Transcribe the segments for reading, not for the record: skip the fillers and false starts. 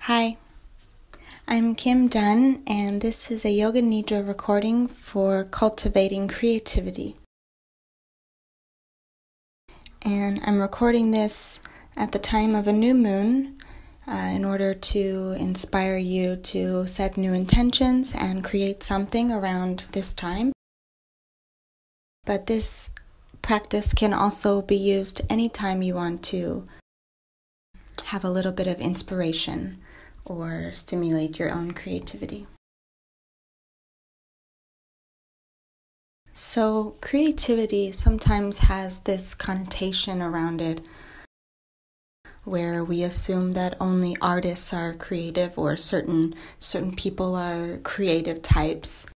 Hi, I'm Kim Dunn, and this is a Yoga Nidra recording for cultivating creativity. And I'm recording this at the time of a new moon in order to inspire you to set new intentions and create something around this time. But this practice can also be used anytime you want to have a little bit of inspiration or stimulate your own creativity. So creativity sometimes has this connotation around it where we assume that only artists are creative or certain people are creative types.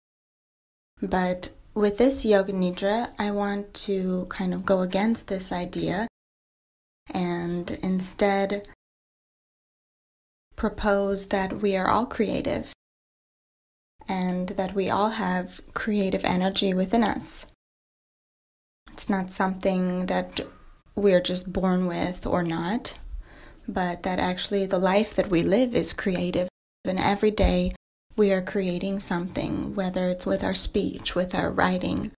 But with this Yoga Nidra, I want to kind of go against this idea and instead propose that we are all creative and that we all have creative energy within us. It's not something that we're just born with or not, but that actually the life that we live is creative. And every day we are creating something, whether it's with our speech, with our writing.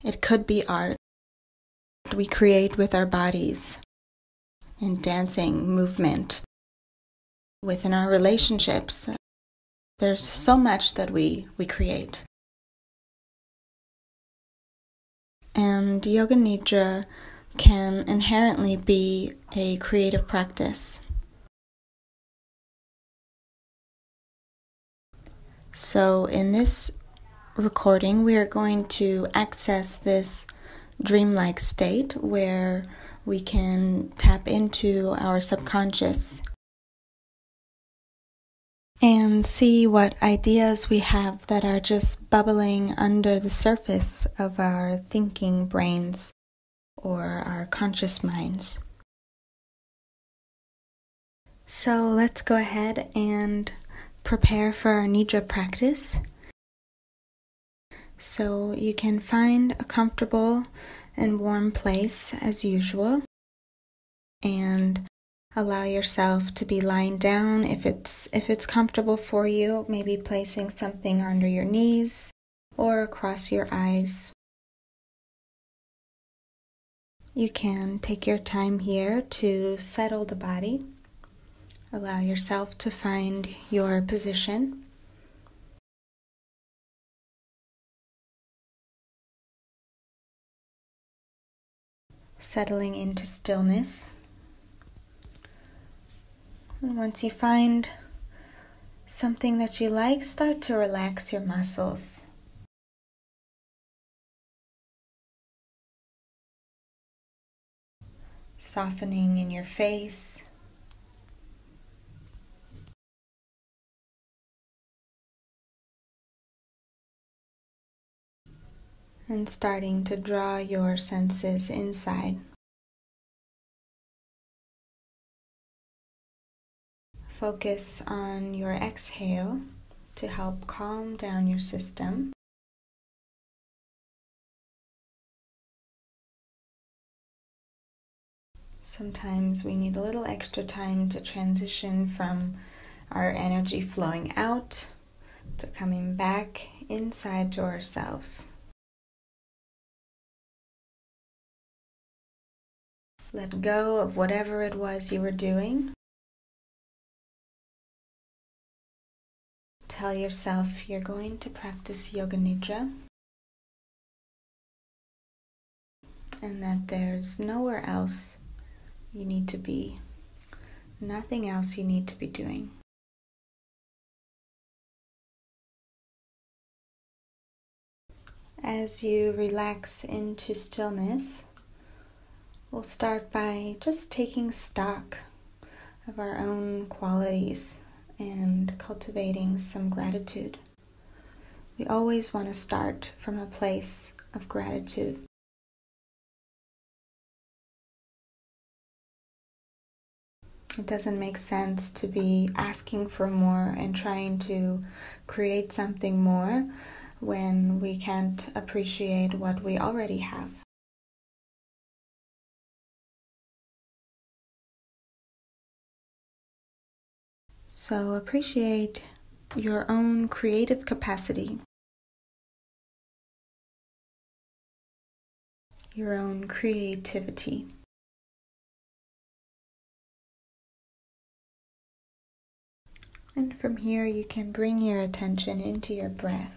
It could be art. We create with our bodies in dancing, movement, within our relationships. There's so much that we create. And Yoga Nidra can inherently be a creative practice. So in this recording, we are going to access this dreamlike state where we can tap into our subconscious and see what ideas we have that are just bubbling under the surface of our thinking brains or our conscious minds. So let's go ahead and prepare for our Nidra practice. So you can find a comfortable and warm place as usual and allow yourself to be lying down if it's comfortable for you, maybe placing something under your knees or across your eyes. You can take your time here to settle the body. Allow yourself to find your position. Settling into stillness. And once you find something that you like, start to relax your muscles. Softening in your face. And starting to draw your senses inside. Focus on your exhale to help calm down your system. Sometimes we need a little extra time to transition from our energy flowing out to coming back inside to ourselves. Let go of whatever it was you were doing. Tell yourself you're going to practice Yoga Nidra and that there's nowhere else you need to be, nothing else you need to be doing. As you relax into stillness, we'll start by just taking stock of our own qualities and cultivating some gratitude. We always want to start from a place of gratitude. It doesn't make sense to be asking for more and trying to create something more when we can't appreciate what we already have. So appreciate your own creative capacity, your own creativity. And from here, you can bring your attention into your breath.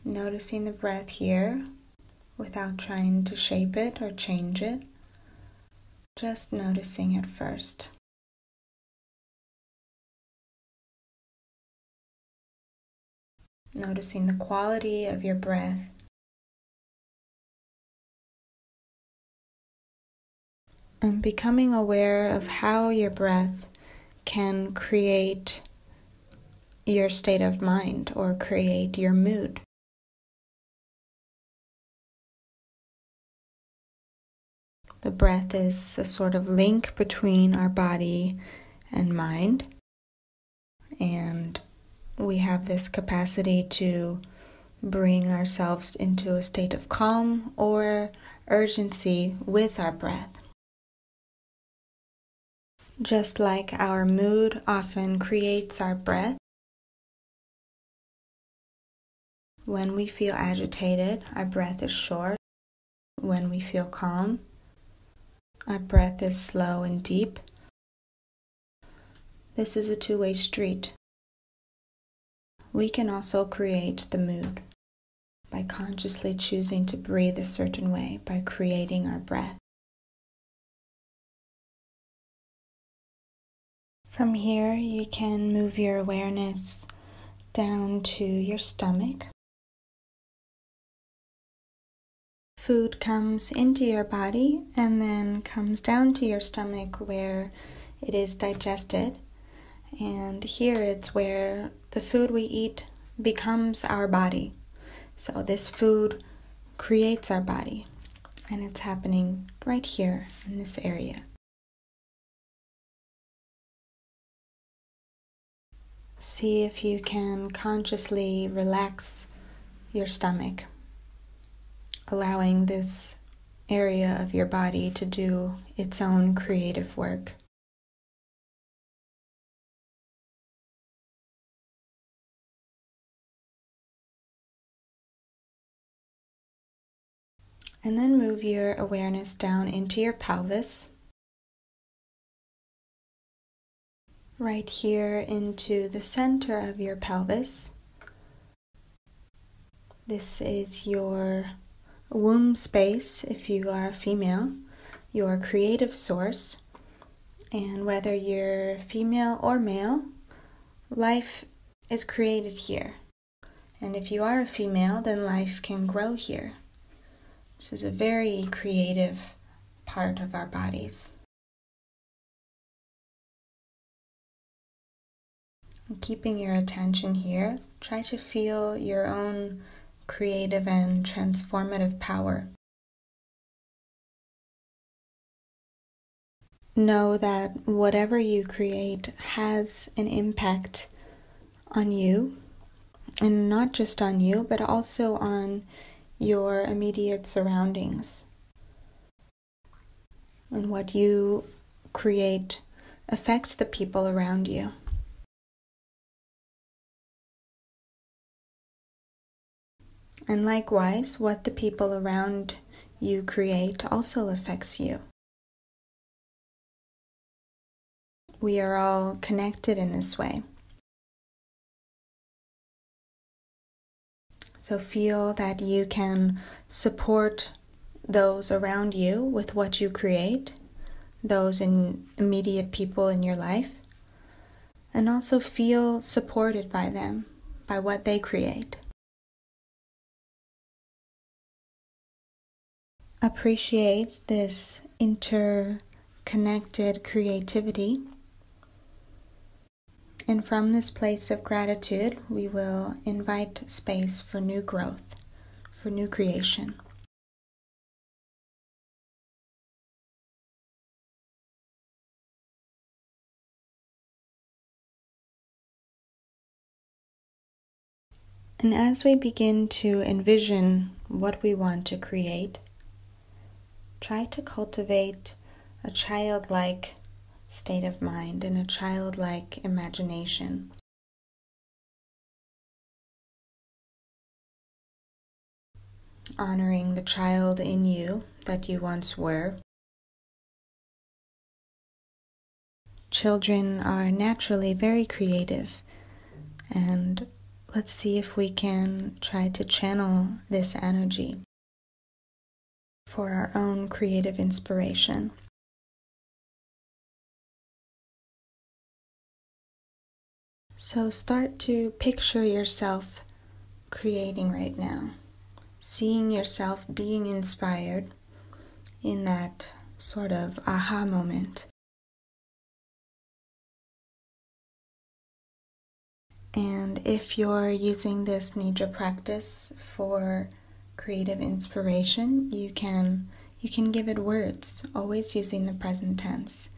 Noticing the breath here without trying to shape it or change it. Just noticing it first. Noticing the quality of your breath. And becoming aware of how your breath can create your state of mind or create your mood. The breath is a sort of link between our body and mind, and we have this capacity to bring ourselves into a state of calm or urgency with our breath. Just like our mood often creates our breath, when we feel agitated, our breath is short. When we feel calm, our breath is slow and deep. This is a two-way street. We can also create the mood by consciously choosing to breathe a certain way, by creating our breath. From here, you can move your awareness down to your stomach. Food comes into your body and then comes down to your stomach where it is digested. And here it's where the food we eat becomes our body. So this food creates our body, and it's happening right here in this area. See if you can consciously relax your stomach, allowing this area of your body to do its own creative work. And then move your awareness down into your pelvis. Right here into the center of your pelvis. This is your womb space if you are a female, your creative source. And whether you're female or male, life is created here. And if you are a female, then life can grow here. This is a very creative part of our bodies. And keeping your attention here, try to feel your own creative and transformative power. Know that whatever you create has an impact on you, and not just on you, but also on your immediate surroundings. And what you create affects the people around you. And likewise, what the people around you create also affects you. We are all connected in this way. So feel that you can support those around you with what you create, those immediate people in your life, and also feel supported by them, by what they create. Appreciate this interconnected creativity. And from this place of gratitude, we will invite space for new growth, for new creation. And as we begin to envision what we want to create, try to cultivate a childlike state of mind and a childlike imagination. Honoring the child in you that you once were. Children are naturally very creative, and let's see if we can try to channel this energy for our own creative inspiration. So start to picture yourself creating right now, seeing yourself being inspired in that sort of aha moment. And if you're using this Nidra practice for creative inspiration, you can give it words, always using the present tense.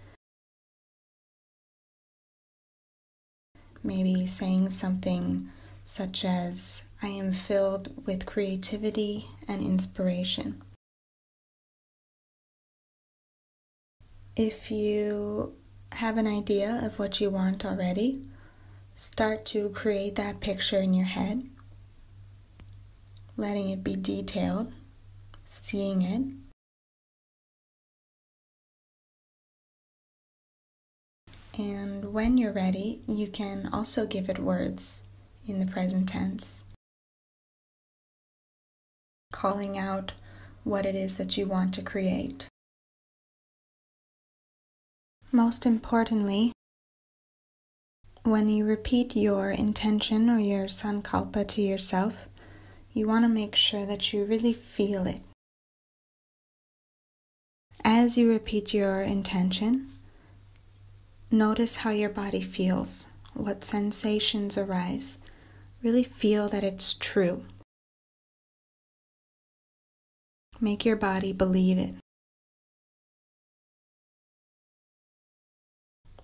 Maybe saying something such as, I am filled with creativity and inspiration. If you have an idea of what you want already, start to create that picture in your head, letting it be detailed, seeing it. And when you're ready, you can also give it words in the present tense, calling out what it is that you want to create. Most importantly, when you repeat your intention or your sankalpa to yourself, you want to make sure that you really feel it. As you repeat your intention, notice how your body feels, what sensations arise. Really feel that it's true. Make your body believe it.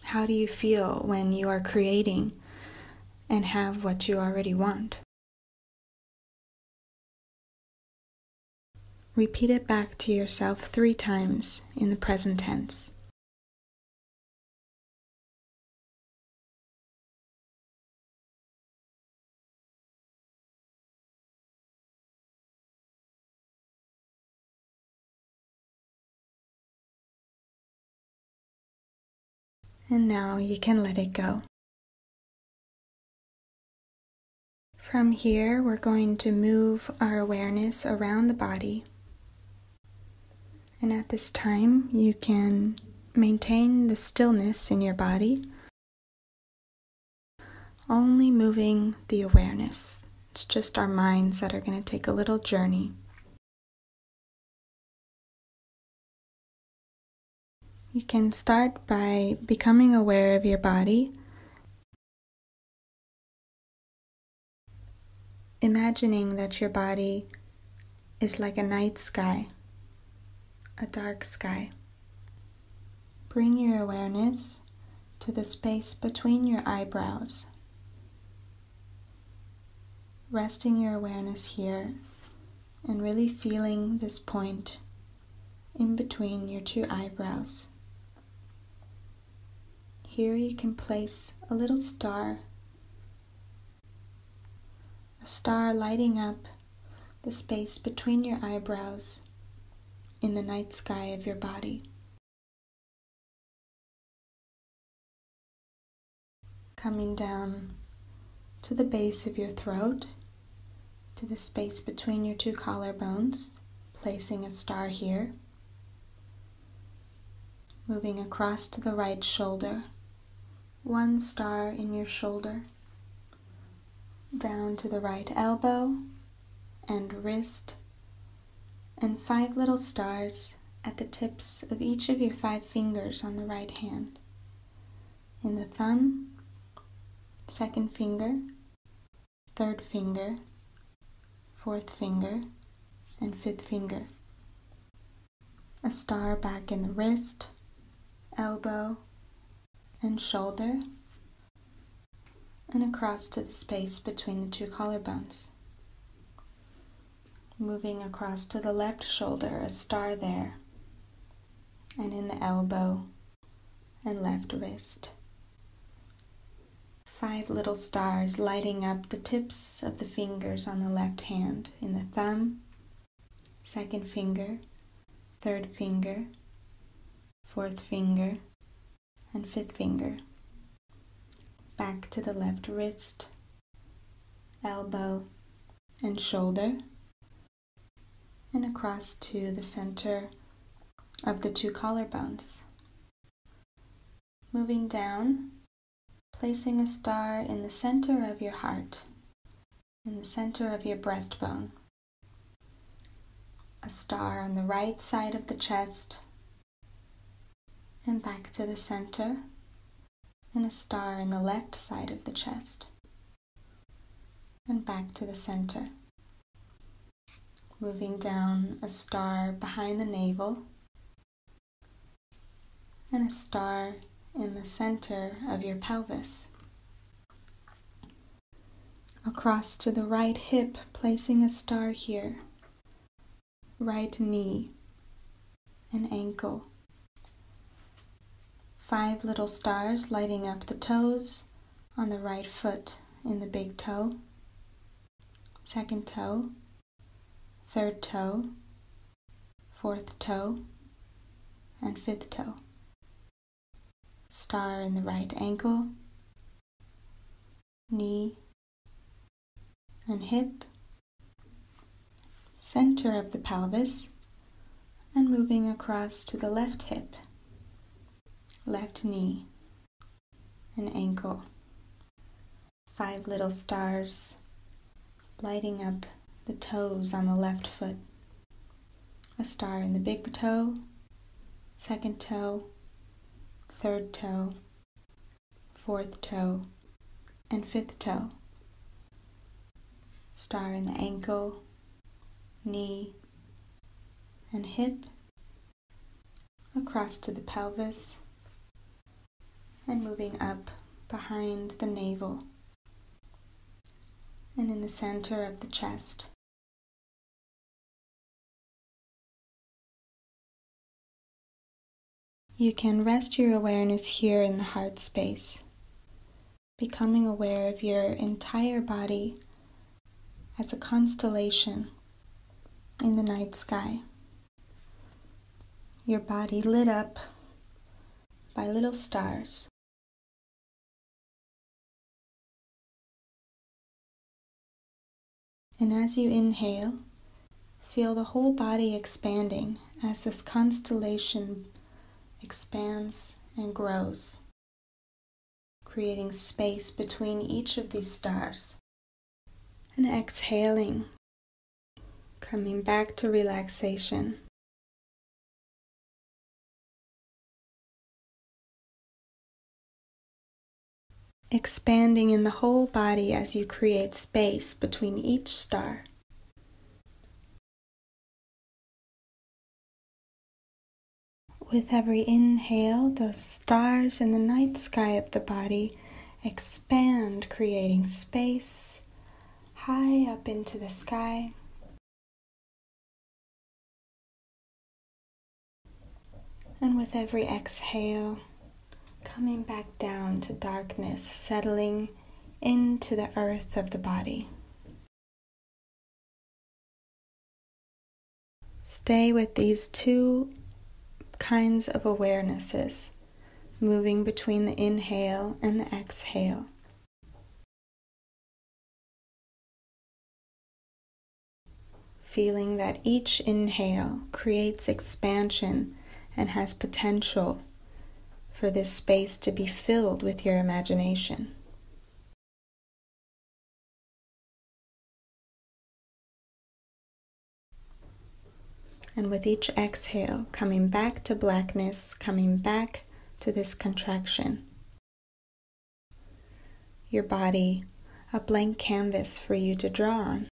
How do you feel when you are creating and have what you already want? Repeat it back to yourself 3 times in the present tense. And now you can let it go. From here, we're going to move our awareness around the body. And at this time, you can maintain the stillness in your body, only moving the awareness. It's just our minds that are going to take a little journey. You can start by becoming aware of your body, imagining that your body is like a night sky, a dark sky. Bring your awareness to the space between your eyebrows, resting your awareness here and really feeling this point in between your 2 eyebrows. Here you can place a little star, a star lighting up the space between your eyebrows in the night sky of your body. Coming down to the base of your throat, to the space between your 2 collarbones, placing a star here. Moving across to the right shoulder, 1 star in your shoulder, down to the right elbow and wrist, and 5 little stars at the tips of each of your 5 fingers on the right hand. In the thumb, 2nd finger, 3rd finger, 4th finger, and 5th finger. A star back in the wrist, elbow, and shoulder, and across to the space between the 2 collarbones. Moving across to the left shoulder, a star there, and and in the elbow and left wrist. 5 little stars lighting up the tips of the fingers on the left hand in the thumb, second finger, third finger, fourth finger, and fifth finger. Back to the left wrist, elbow, and shoulder, and across to the center of the 2 collarbones. Moving down, placing a star in the center of your heart, in the center of your breastbone. A star on the right side of the chest, and back to the center, and a star in the left side of the chest, and back to the center. Moving down, a star behind the navel, and a star in the center of your pelvis. Across to the right hip, placing a star here, right knee and ankle. 5 little stars lighting up the toes on the right foot in the big toe, second toe, third toe, fourth toe, and fifth toe. Star in the right ankle, knee, and hip, center of the pelvis, and moving across to the left hip, left knee, and ankle. 5 little stars lighting up the toes on the left foot. A star in the big toe, second toe, third toe, fourth toe, and fifth toe. Star in the ankle, knee, and hip, across to the pelvis, and moving up behind the navel, and in the center of the chest. You can rest your awareness here in the heart space, becoming aware of your entire body as a constellation in the night sky. Your body lit up by little stars. And as you inhale, feel the whole body expanding as this constellation expands and grows, creating space between each of these stars. And exhaling, coming back to relaxation. Expanding in the whole body as you create space between each star. With every inhale, those stars in the night sky of the body expand, creating space high up into the sky. And with every exhale, coming back down to darkness, settling into the earth of the body. Stay with these 2 kinds of awarenesses, moving between the inhale and the exhale. Feeling that each inhale creates expansion and has potential for this space to be filled with your imagination. And with each exhale, coming back to blackness, coming back to this contraction. Your body, a blank canvas for you to draw on.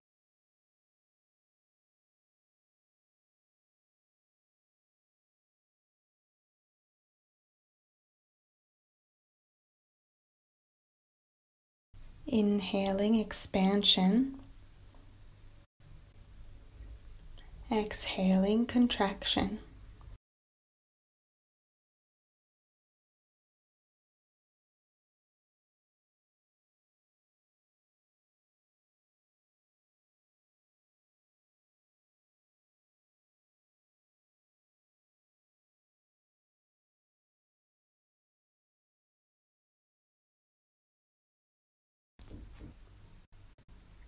Inhaling expansion. Exhaling contraction.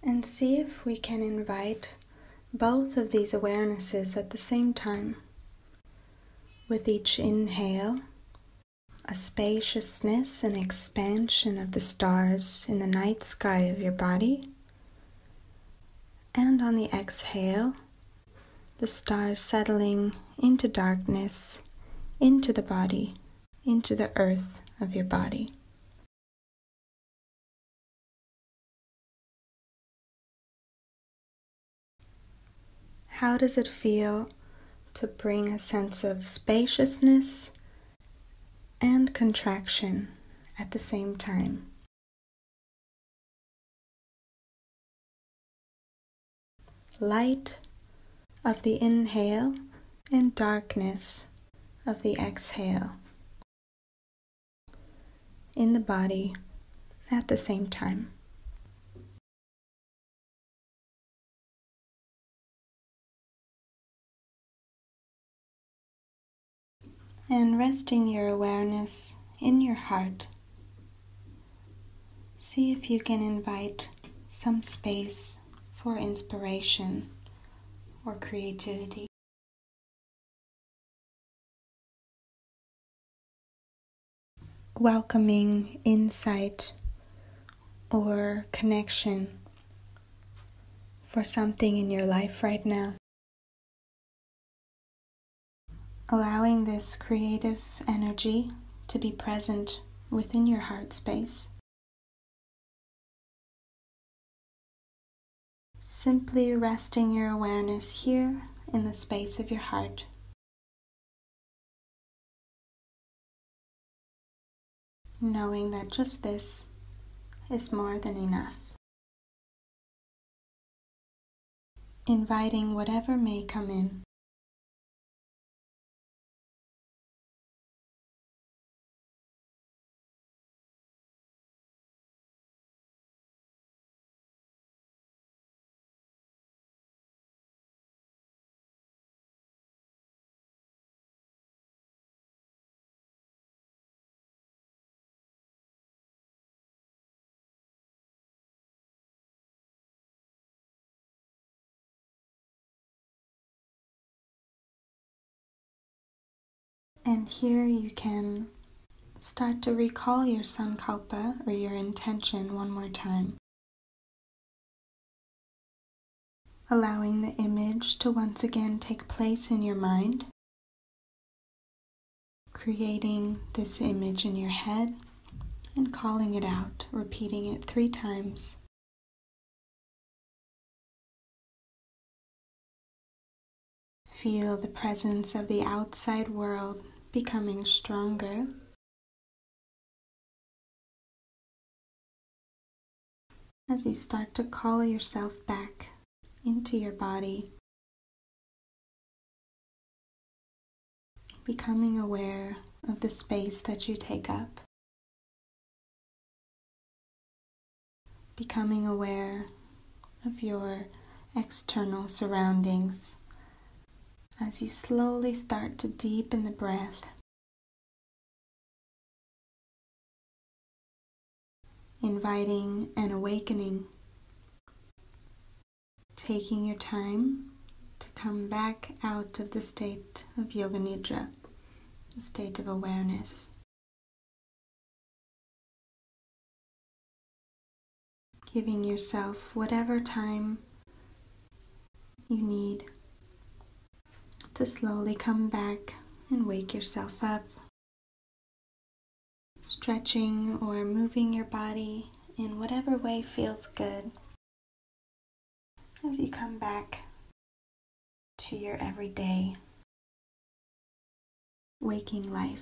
And see if we can invite both of these awarenesses at the same time. With each inhale, a spaciousness and expansion of the stars in the night sky of your body. And on the exhale, the stars settling into darkness, into the body, into the earth of your body. How does it feel to bring a sense of spaciousness and contraction at the same time? Light of the inhale and darkness of the exhale in the body at the same time. And resting your awareness in your heart, see if you can invite some space for inspiration or creativity. Welcoming insight or connection for something in your life right now. Allowing this creative energy to be present within your heart space. Simply resting your awareness here in the space of your heart. Knowing that just this is more than enough. Inviting whatever may come in. And here you can start to recall your sankalpa or your intention one more time. Allowing the image to once again take place in your mind. Creating this image in your head and calling it out, repeating it 3 times. Feel the presence of the outside world becoming stronger. As you start to call yourself back into your body, becoming aware of the space that you take up, becoming aware of your external surroundings as you slowly start to deepen the breath, inviting an awakening, taking your time to come back out of the state of Yoga Nidra, a state of awareness. Giving yourself whatever time you need to slowly come back and wake yourself up. Stretching or moving your body in whatever way feels good as you come back to your everyday waking life.